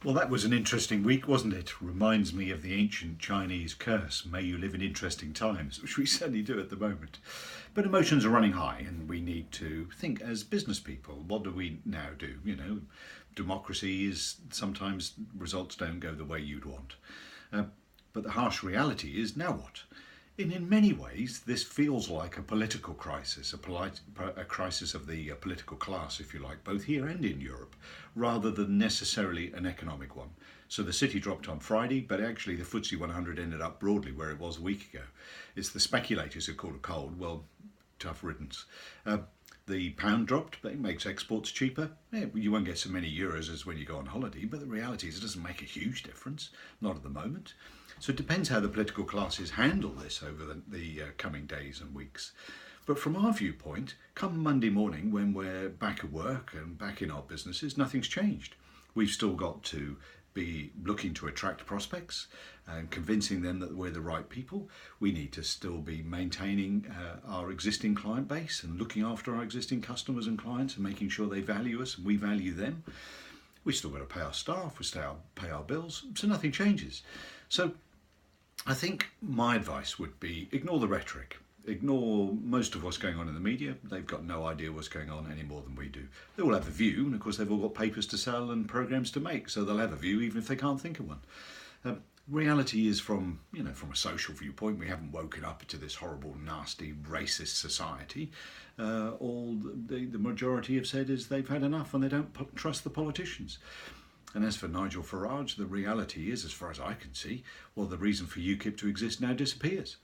Well, that was an interesting week, wasn't it? Reminds me of the ancient Chinese curse, may you live in interesting times, which we certainly do at the moment. But emotions are running high, and we need to think as business people, what do we now do? Democracy is sometimes results don't go the way you'd want. Uh, but the harsh reality is now what? In many ways, this feels like a political crisis, a crisis of the political class, if you like, both here and in Europe, rather than necessarily an economic one. So the city dropped on Friday, but actually the FTSE 100 ended up broadly where it was a week ago. It's the speculators who caught a cold. Well, tough riddance. The pound dropped, but it makes exports cheaper. Yeah, you won't get so many euros as when you go on holiday, but the reality is it doesn't make a huge difference, not at the moment. So it depends how the political classes handle this over the coming days and weeks. But from our viewpoint, come Monday morning when we're back at work and back in our businesses, nothing's changed. We've still got to be looking to attract prospects and convincing them that we're the right people. We need to still be maintaining our existing client base and looking after our existing customers and clients and making sure they value us and we value them. We still got to pay our staff, we still pay our bills, so nothing changes. So I think my advice would be ignore the rhetoric. Ignore most of what's going on in the media. They've got no idea what's going on any more than we do. They all have a view, and of course they've all got papers to sell and programs to make, so they'll have a view even if they can't think of one. Reality is from a social viewpoint, we haven't woken up to this horrible, nasty, racist society. All the majority have said is they've had enough and they don't trust the politicians. And as for Nigel Farage, the reality is, as far as I can see, well, the reason for UKIP to exist now disappears.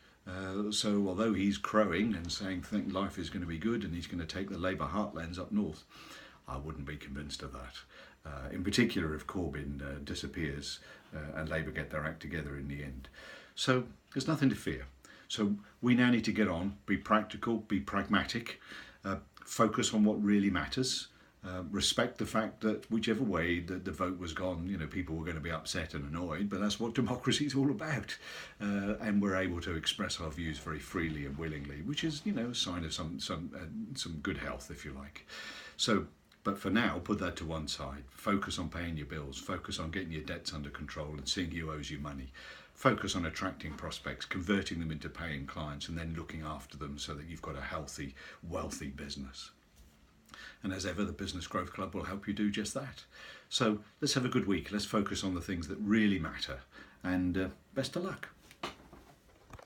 So although he's crowing and saying think life is going to be good and he's going to take the Labour heartlands up north, I wouldn't be convinced of that. In particular if Corbyn disappears and Labour get their act together in the end. So there's nothing to fear. So we now need to get on, be practical, be pragmatic, focus on what really matters. Respect the fact that whichever way the vote was gone, people were going to be upset and annoyed, but that's what democracy is all about. And we're able to express our views very freely and willingly, which is, a sign of some good health, if you like. So, but for now, put that to one side. Focus on paying your bills. Focus on getting your debts under control and seeing who owes you money. Focus on attracting prospects, converting them into paying clients, and then looking after them so that you've got a healthy, wealthy business. And as ever, the Business Growth Club will help you do just that. So let's have a good week. Let's focus on the things that really matter. And best of luck.